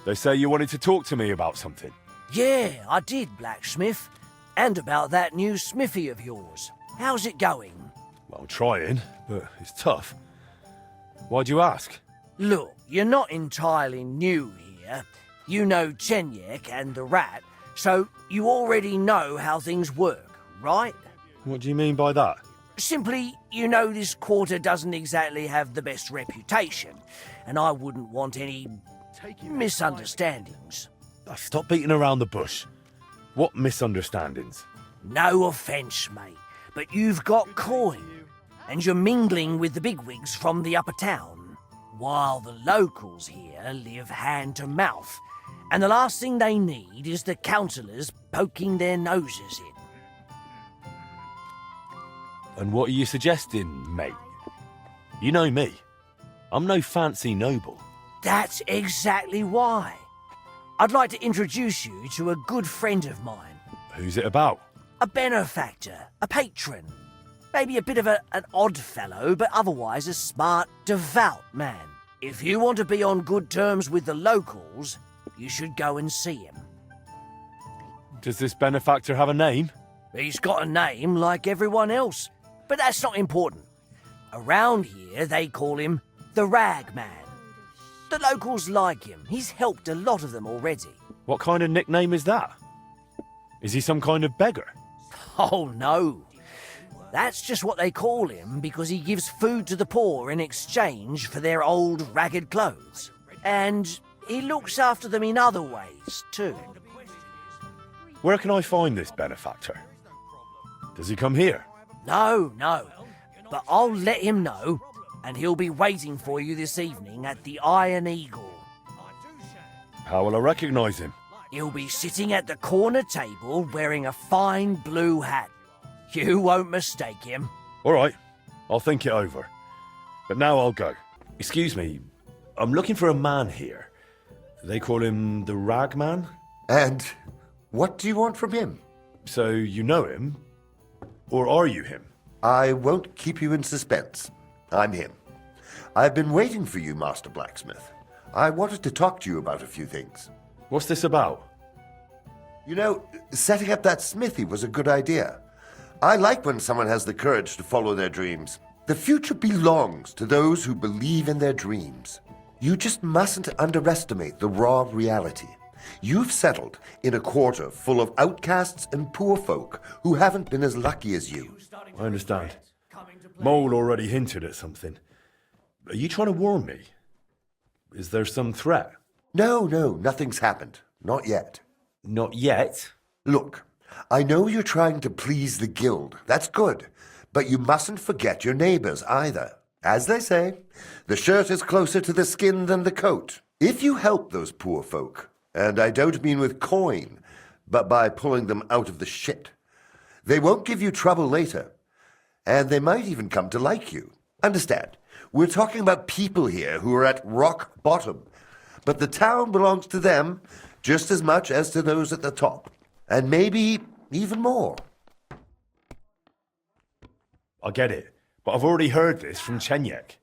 They say you wanted to talk to me about something. Yeah, I did, blacksmith. And about that new smithy of yours. How's it going? Well, trying, but it's tough. Why'd you ask? Look, you're not entirely new here. You know Chenyek and the rat, so you already know how things work, right? What do you mean by that? Simply, you know this quarter doesn't exactly have the best reputation, and I wouldn't want any misunderstandings. Stop beating around the bush. What misunderstandings? No offence, mate, but you've got coin, and you're mingling with the bigwigs from the upper town, while the locals here live hand to mouth, and the last thing they need is the councillors poking their noses in. And what are you suggesting, mate? You know me. I'm no fancy noble. That's exactly why. I'd like to introduce you to a good friend of mine. Who's it about? A benefactor, a patron. Maybe a bit of an odd fellow, but otherwise a smart, devout man. If you want to be on good terms with the locals, you should go and see him. Does this benefactor have a name? He's got a name like everyone else, but that's not important. Around here, they call him the Rag Man. The locals like him. He's helped a lot of them already. What kind of nickname is that? Is he some kind of beggar? Oh, no. That's just what they call him because he gives food to the poor in exchange for their old ragged clothes. And he looks after them in other ways, too. Where can I find this benefactor? Does he come here? No. But I'll let him know, and he'll be waiting for you this evening at the Iron Eagle. How will I recognise him? He'll be sitting at the corner table wearing a fine blue hat. You won't mistake him. All right, I'll think it over. But now I'll go. Excuse me, I'm looking for a man here. They call him the Rag Man? And what do you want from him? So you know him? Or are you him? I won't keep you in suspense. I'm him. I've been waiting for you, Master Blacksmith. I wanted to talk to you about a few things. What's this about? You know, setting up that smithy was a good idea. I like when someone has the courage to follow their dreams. The future belongs to those who believe in their dreams. You just mustn't underestimate the raw reality. You've settled in a quarter full of outcasts and poor folk who haven't been as lucky as you. I understand. Mole already hinted at something. Are you trying to warn me? Is there some threat? No, nothing's happened. Not yet. Not yet? Look, I know you're trying to please the guild. That's good. But you mustn't forget your neighbors either. As they say, the shirt is closer to the skin than the coat. If you help those poor folk, and I don't mean with coin, but by pulling them out of the shit, they won't give you trouble later. And they might even come to like you. Understand, we're talking about people here who are at rock bottom. But the town belongs to them just as much as to those at the top. And maybe even more. I get it, but I've already heard this from Chenyek.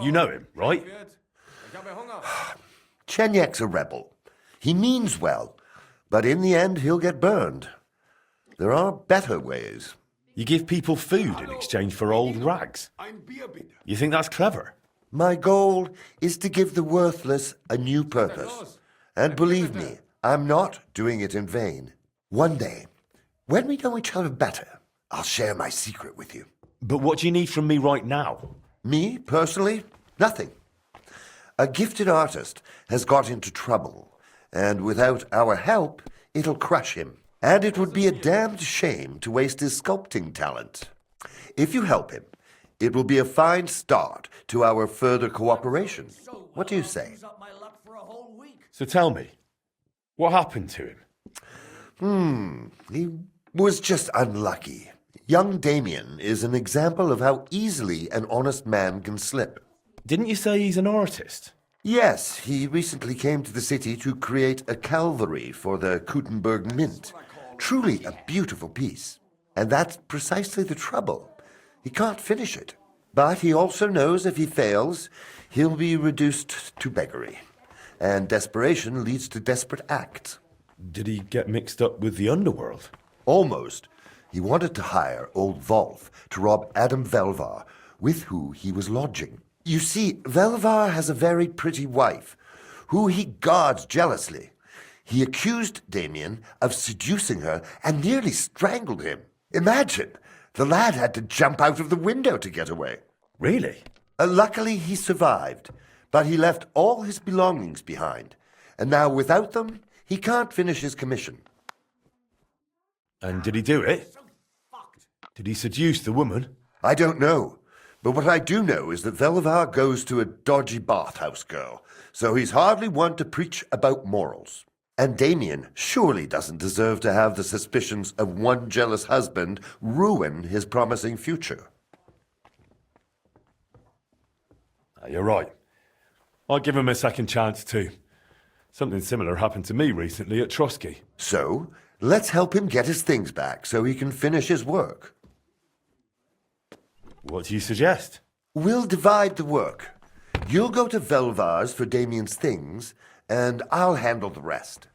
You know him, right? Chenyek's a rebel. He means well, but in the end he'll get burned. There are better ways. You give people food in exchange for old rags. You think that's clever? My goal is to give the worthless a new purpose. And believe me, I'm not doing it in vain. One day, when we know each other better, I'll share my secret with you. But what do you need from me right now? Me, personally? Nothing. A gifted artist has got into trouble, and without our help, it'll crush him. And it would be a damned shame to waste his sculpting talent. If you help him, it will be a fine start to our further cooperation. What do you say? So tell me, what happened to him? He was just unlucky. Young Damien is an example of how easily an honest man can slip. Didn't you say he's an artist? Yes, he recently came to the city to create a calvary for the Kutenberg Mint. Truly a beautiful piece. And that's precisely the trouble. He can't finish it. But he also knows if he fails, he'll be reduced to beggary. and desperation leads to desperate acts. Did he get mixed up with the underworld? Almost. He wanted to hire old Volf to rob Adam Velvar, with who he was lodging. You see, Velvar has a very pretty wife, who he guards jealously. He accused Damien of seducing her and nearly strangled him. Imagine! The lad had to jump out of the window to get away. Really? Luckily, he survived, but he left all his belongings behind, and now without them, he can't finish his commission. And did he do it? Did he seduce the woman? I don't know, but what I do know is that Velvar goes to a dodgy bathhouse girl, so he's hardly one to preach about morals. And Damien surely doesn't deserve to have the suspicions of one jealous husband ruin his promising future. You're right. I'll give him a second chance too. Something similar happened to me recently at Trotsky. So, let's help him get his things back so he can finish his work. What do you suggest? We'll divide the work. You'll go to Velvar's for Damien's things, and I'll handle the rest.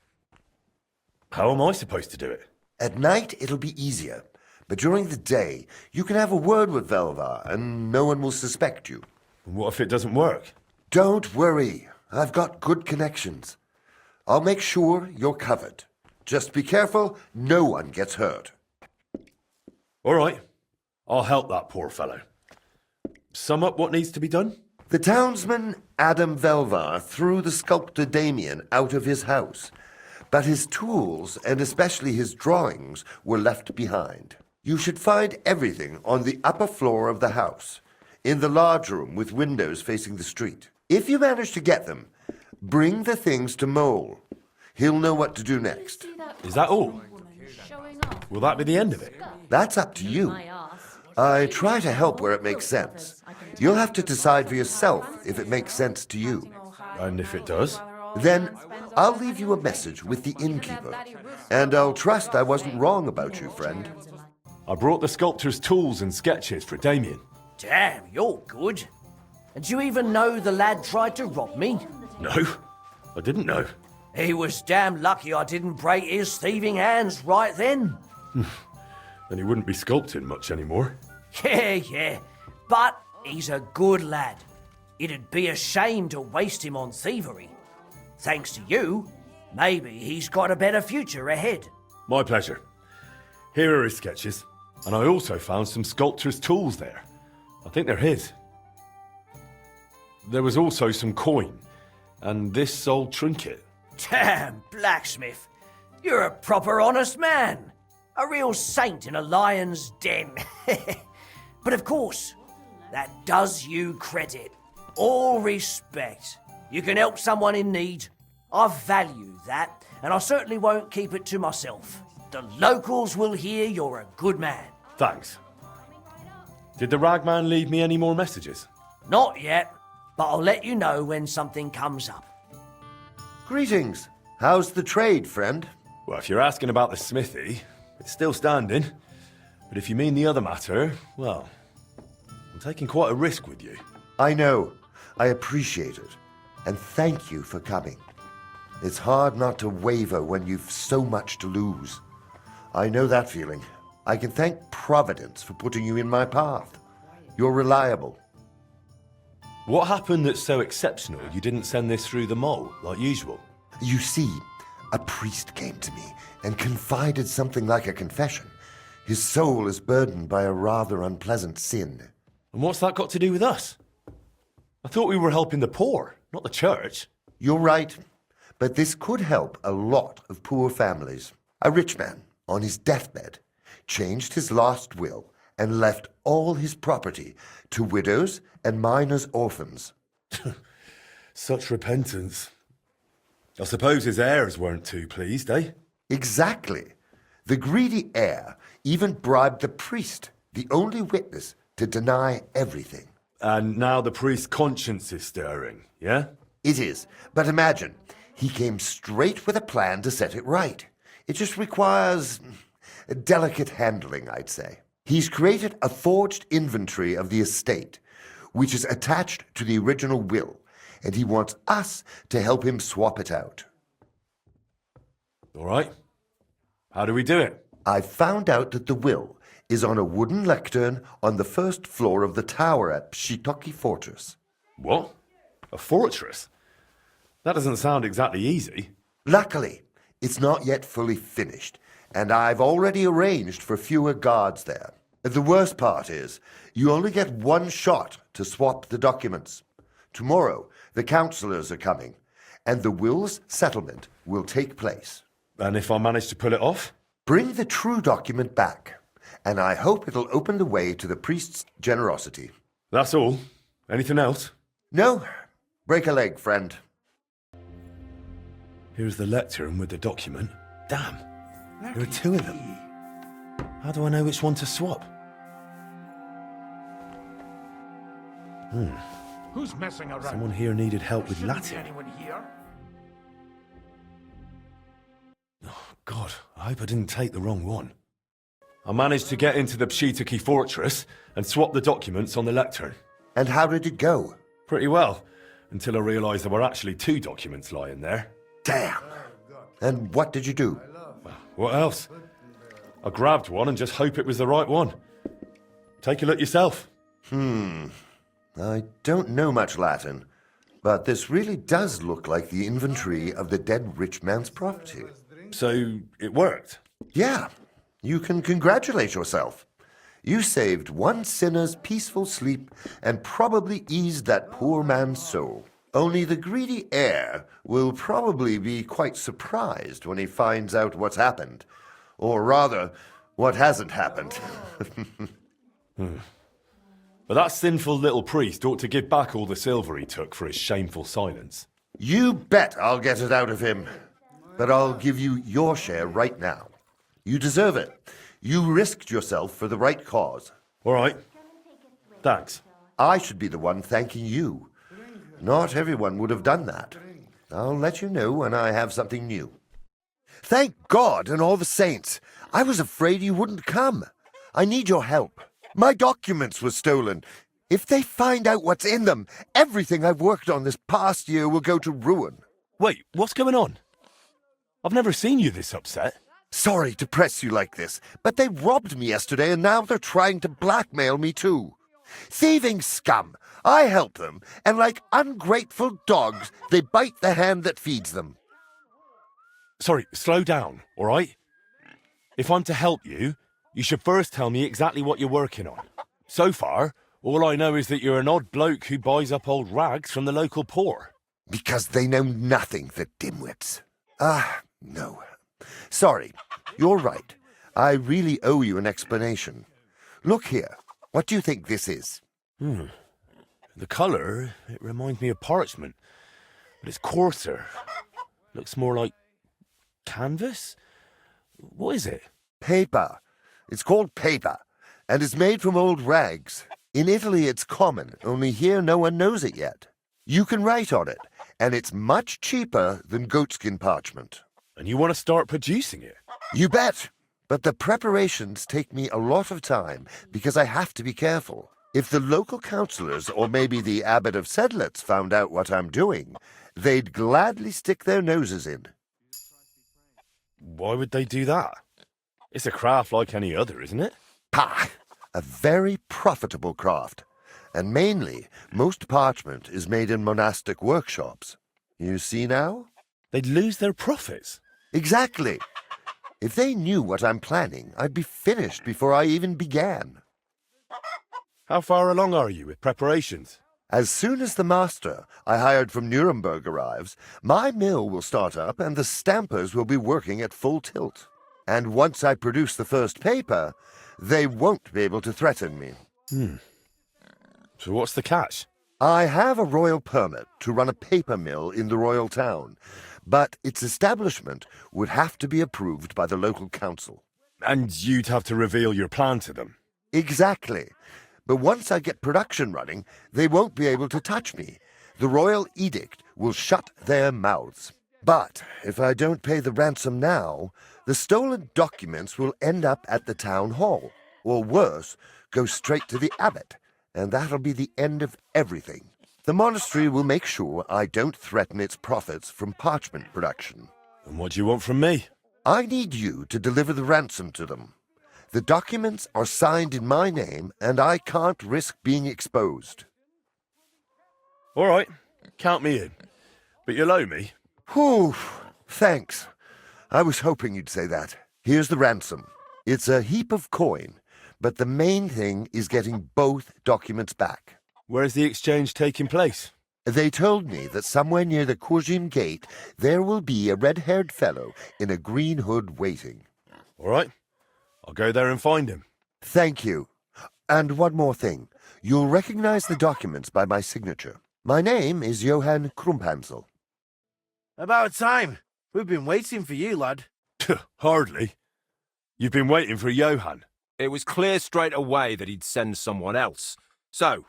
How am I supposed to do it? At night, it'll be easier. But during the day, you can have a word with Velvar, and no one will suspect you. What if it doesn't work? Don't worry. I've got good connections. I'll make sure you're covered. Just be careful, no one gets hurt. All right. I'll help that poor fellow. Sum up what needs to be done? The townsman Adam Velvar threw the sculptor Damien out of his house, but his tools, and especially his drawings, were left behind. You should find everything on the upper floor of the house, in the large room with windows facing the street. If you manage to get them, bring the things to Mole. He'll know what to do next. Is that all? Will that be the end of it? That's up to you. I try to help where it makes sense. You'll have to decide for yourself if it makes sense to you. And if it does? Then I'll leave you a message with the innkeeper, and I'll trust I wasn't wrong about you, friend. I brought the sculptor's tools and sketches for Damien. Damn, you're good. And do you even know the lad tried to rob me? No, I didn't know. He was damn lucky I didn't break his thieving hands right then. Then he wouldn't be sculpting much anymore. Yeah. But he's a good lad. It'd be a shame to waste him on thievery. Thanks to you, maybe he's got a better future ahead. My pleasure. Here are his sketches. And I also found some sculptor's tools there. I think they're his. There was also some coin. And this old trinket. Damn, blacksmith. You're a proper honest man. A real saint in a lion's den. But of course, that does you credit. All respect. You can help someone in need. I value that, and I certainly won't keep it to myself. The locals will hear you're a good man. Thanks. Did the ragman leave me any more messages? Not yet, but I'll let you know when something comes up. Greetings. How's the trade, friend? Well, if you're asking about the smithy, it's still standing. But if you mean the other matter, well, I'm taking quite a risk with you. I know. I appreciate it. And thank you for coming. It's hard not to waver when you've so much to lose. I know that feeling. I can thank Providence for putting you in my path. You're reliable. What happened that's so exceptional you didn't send this through the mole, like usual? You see, a priest came to me and confided something like a confession. His soul is burdened by a rather unpleasant sin. And what's that got to do with us? I thought we were helping the poor, not the church. You're right, but this could help a lot of poor families. A rich man, on his deathbed, changed his last will and left all his property to widows and minors' orphans. Such repentance. I suppose his heirs weren't too pleased, eh? Exactly. The greedy heir even bribed the priest, the only witness, to deny everything. And now the priest's conscience is stirring, yeah? It is, but imagine, he came straight with a plan to set it right. It just requires delicate handling, I'd say. He's created a forged inventory of the estate, which is attached to the original will, and he wants us to help him swap it out. All right. How do we do it? I found out that the will is on a wooden lectern on the first floor of the tower at Pshitoki Fortress. What? A fortress? That doesn't sound exactly easy. Luckily, it's not yet fully finished, and I've already arranged for fewer guards there. The worst part is, you only get one shot to swap the documents. Tomorrow, the councillors are coming, and the will's settlement will take place. And if I manage to pull it off? Bring the true document back, and I hope it'll open the way to the priest's generosity. That's all? Anything else? No, break a leg, friend. Here's the lectern with the document. Damn, there are two of them. How do I know which one to swap? Who's messing around? Someone here needed help with Shouldn't be Latin. anyone here. Oh, God, I hope I didn't take the wrong one. I managed to get into the Pshitoki fortress and swap the documents on the lectern. And how did it go? Pretty well, until I realised there were actually two documents lying there. Damn. And what did you do? What else? I grabbed one and just hope it was the right one. Take a look yourself. I don't know much Latin, but this really does look like the inventory of the dead rich man's property. So, it worked? Yeah, you can congratulate yourself. You saved one sinner's peaceful sleep and probably eased that poor man's soul. Only the greedy heir will probably be quite surprised when he finds out what's happened. Or rather, what hasn't happened. But that sinful little priest ought to give back all the silver he took for his shameful silence. You bet I'll get it out of him. But I'll give you your share right now. You deserve it. You risked yourself for the right cause. All right. Thanks. I should be the one thanking you. Not everyone would have done that. I'll let you know when I have something new. Thank God and all the saints. I was afraid you wouldn't come. I need your help. My documents were stolen. If they find out what's in them, everything I've worked on this past year will go to ruin. Wait, what's going on? I've never seen you this upset. Sorry to press you like this, but they robbed me yesterday and now they're trying to blackmail me too. Thieving scum. I help them, and like ungrateful dogs, they bite the hand that feeds them. Sorry, slow down, all right? If I'm to help you, you should first tell me exactly what you're working on. So far, all I know is that you're an odd bloke who buys up old rags from the local poor. Because they know nothing, the dimwits. No. Sorry, you're right. I really owe you an explanation. Look here. What do you think this is? The colour, it reminds me of parchment, but it's coarser. Looks more like canvas? What is it? Paper. It's called paper, and it's made from old rags. In Italy it's common, only here no one knows it yet. You can write on it, and it's much cheaper than goatskin parchment. And you want to start producing it? You bet! But the preparations take me a lot of time because I have to be careful. If the local councillors or maybe the abbot of Sedlitz found out what I'm doing, they'd gladly stick their noses in. Why would they do that? It's a craft like any other, isn't it? Pah! A very profitable craft. And mainly, most parchment is made in monastic workshops. You see now? They'd lose their profits. Exactly. If they knew what I'm planning, I'd be finished before I even began. How far along are you with preparations? As soon as the master I hired from Nuremberg arrives, my mill will start up and the stampers will be working at full tilt. And once I produce the first paper, they won't be able to threaten me. So what's the catch? I have a royal permit to run a paper mill in the royal town, but its establishment would have to be approved by the local council. And you'd have to reveal your plan to them. Exactly. But once I get production running, they won't be able to touch me. The royal edict will shut their mouths. But if I don't pay the ransom now, the stolen documents will end up at the town hall. Or worse, go straight to the abbot. And that'll be the end of everything. The monastery will make sure I don't threaten its profits from parchment production. And what do you want from me? I need you to deliver the ransom to them. The documents are signed in my name, and I can't risk being exposed. All right, count me in. But you'll owe me. Whew, thanks. I was hoping you'd say that. Here's the ransom. It's a heap of coin, but the main thing is getting both documents back. Where's the exchange taking place? They told me that somewhere near the Kurjim gate there will be a red-haired fellow in a green hood waiting. All right, I'll go there and find him. Thank you. And one more thing. You'll recognize the documents by my signature. My name is Johann Krumphansel. About time. We've been waiting for you, lad. Hardly. You've been waiting for Johann. It was clear straight away that he'd send someone else. So,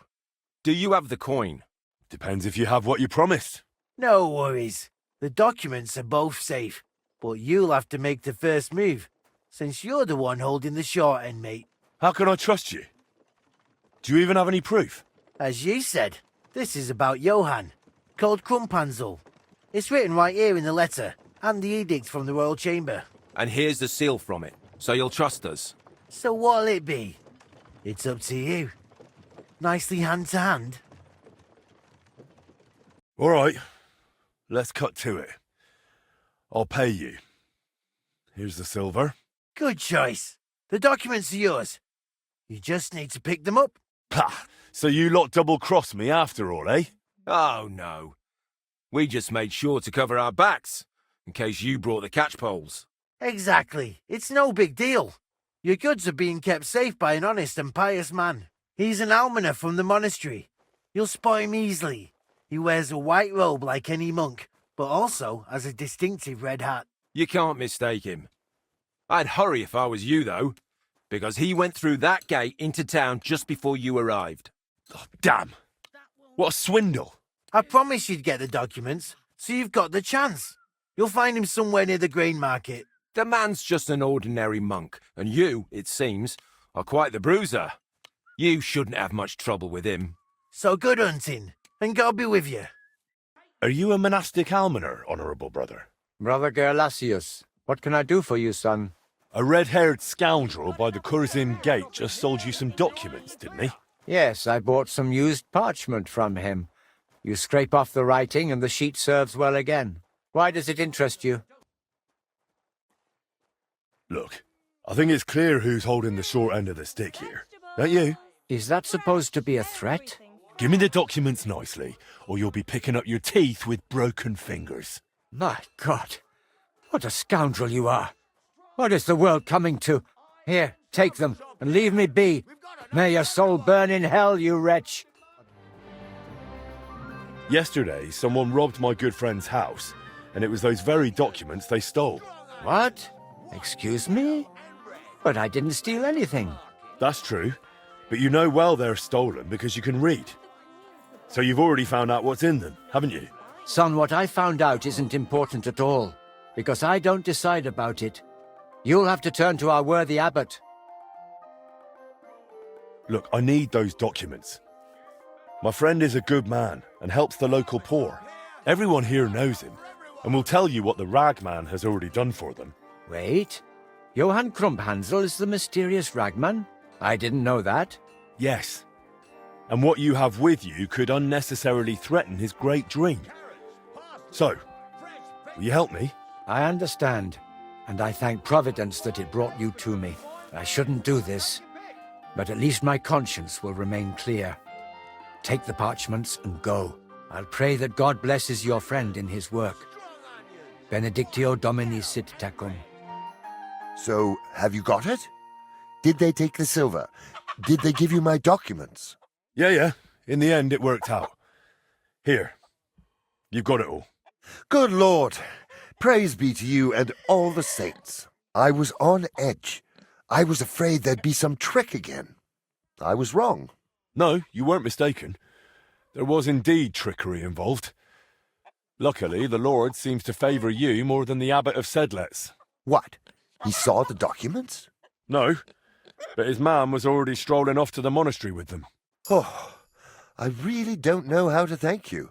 do you have the coin? Depends if you have what you promised. No worries. The documents are both safe, but you'll have to make the first move, since you're the one holding the short end, mate. How can I trust you? Do you even have any proof? As you said, this is about Johann, called Krumphansel. It's written right here in the letter, and the edict from the Royal Chamber. And here's the seal from it, so you'll trust us. So what'll it be? It's up to you. Nicely hand to hand. All right, let's cut to it. I'll pay you. Here's the silver. Good choice. The documents are yours. You just need to pick them up. Ha! So you lot double-crossed me after all, eh? Oh, no. We just made sure to cover our backs, in case you brought the catchpoles. Exactly. It's no big deal. Your goods are being kept safe by an honest and pious man. He's an almoner from the monastery. You'll spot him easily. He wears a white robe like any monk, but also has a distinctive red hat. You can't mistake him. I'd hurry if I was you, though, because he went through that gate into town just before you arrived. Oh, damn! What a swindle! I promised you'd get the documents, so you've got the chance. You'll find him somewhere near the grain market. The man's just an ordinary monk, and you, it seems, are quite the bruiser. You shouldn't have much trouble with him. So good hunting, and God be with you. Are you a monastic almoner, honourable brother? Brother Gerlasius, what can I do for you, son? A red-haired scoundrel by the Kurzim gate just sold you some documents, didn't he? Yes, I bought some used parchment from him. You scrape off the writing and the sheet serves well again. Why does it interest you? Look, I think it's clear who's holding the short end of the stick here. Don't you? Is that supposed to be a threat? Give me the documents nicely, or you'll be picking up your teeth with broken fingers. My God, what a scoundrel you are. What is the world coming to? Here, take them, and leave me be. May your soul burn in hell, you wretch. Yesterday, someone robbed my good friend's house, and it was those very documents they stole. What? Excuse me? But I didn't steal anything. That's true, but you know well they're stolen because you can read. So you've already found out what's in them, haven't you? Son, what I found out isn't important at all, because I don't decide about it. You'll have to turn to our worthy abbot. Look, I need those documents. My friend is a good man and helps the local poor. Everyone here knows him, and will tell you what the ragman has already done for them. Wait, Johann Krumphansel is the mysterious ragman? I didn't know that. Yes, and what you have with you could unnecessarily threaten his great dream. So, will you help me? I understand, and I thank Providence that it brought you to me. I shouldn't do this, but at least my conscience will remain clear. Take the parchments and go. I'll pray that God blesses your friend in his work. Benedictio Domini sit tecum. So, have you got it? Did they take the silver? Did they give you my documents? Yeah. In the end, it worked out. Here. You've got it all. Good Lord! Praise be to you and all the saints. I was on edge. I was afraid there'd be some trick again. I was wrong. No, you weren't mistaken. There was indeed trickery involved. Luckily, the Lord seems to favour you more than the Abbot of Sedlitz. What? He saw the documents? No, but his man was already strolling off to the monastery with them. Oh, I really don't know how to thank you.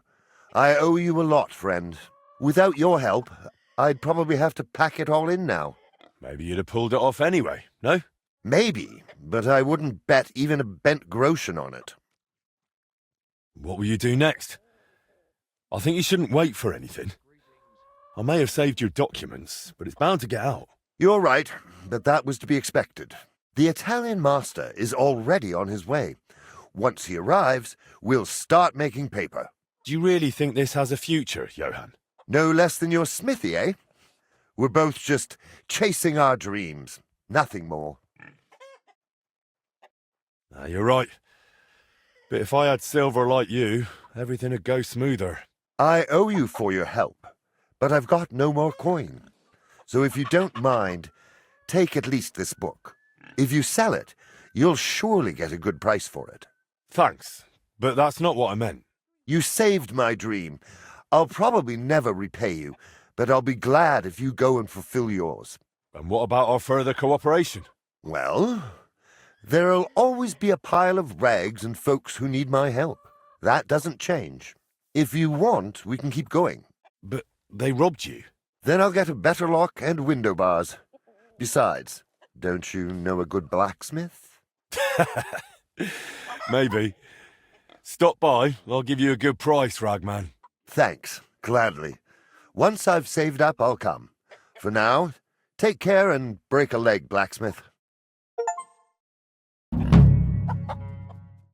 I owe you a lot, friend. Without your help, I'd probably have to pack it all in now. Maybe you'd have pulled it off anyway, no? Maybe, but I wouldn't bet even a bent groschen on it. What will you do next? I think you shouldn't wait for anything. I may have saved your documents, but it's bound to get out. You're right, but that was to be expected. The Italian master is already on his way. Once he arrives, we'll start making paper. Do you really think this has a future, Johan? No less than your smithy, eh? We're both just chasing our dreams. Nothing more. You're right. But if I had silver like you, everything would go smoother. I owe you for your help, but I've got no more coin. So if you don't mind, take at least this book. If you sell it, you'll surely get a good price for it. Thanks, but that's not what I meant. You saved my dream. I'll probably never repay you, but I'll be glad if you go and fulfill yours. And what about our further cooperation? Well, there'll always be a pile of rags and folks who need my help. That doesn't change. If you want, we can keep going. But they robbed you. Then I'll get a better lock and window bars. Besides, don't you know a good blacksmith? Maybe. Stop by, I'll give you a good price, Ragman. Thanks, gladly. Once I've saved up, I'll come. For now, take care and break a leg, blacksmith.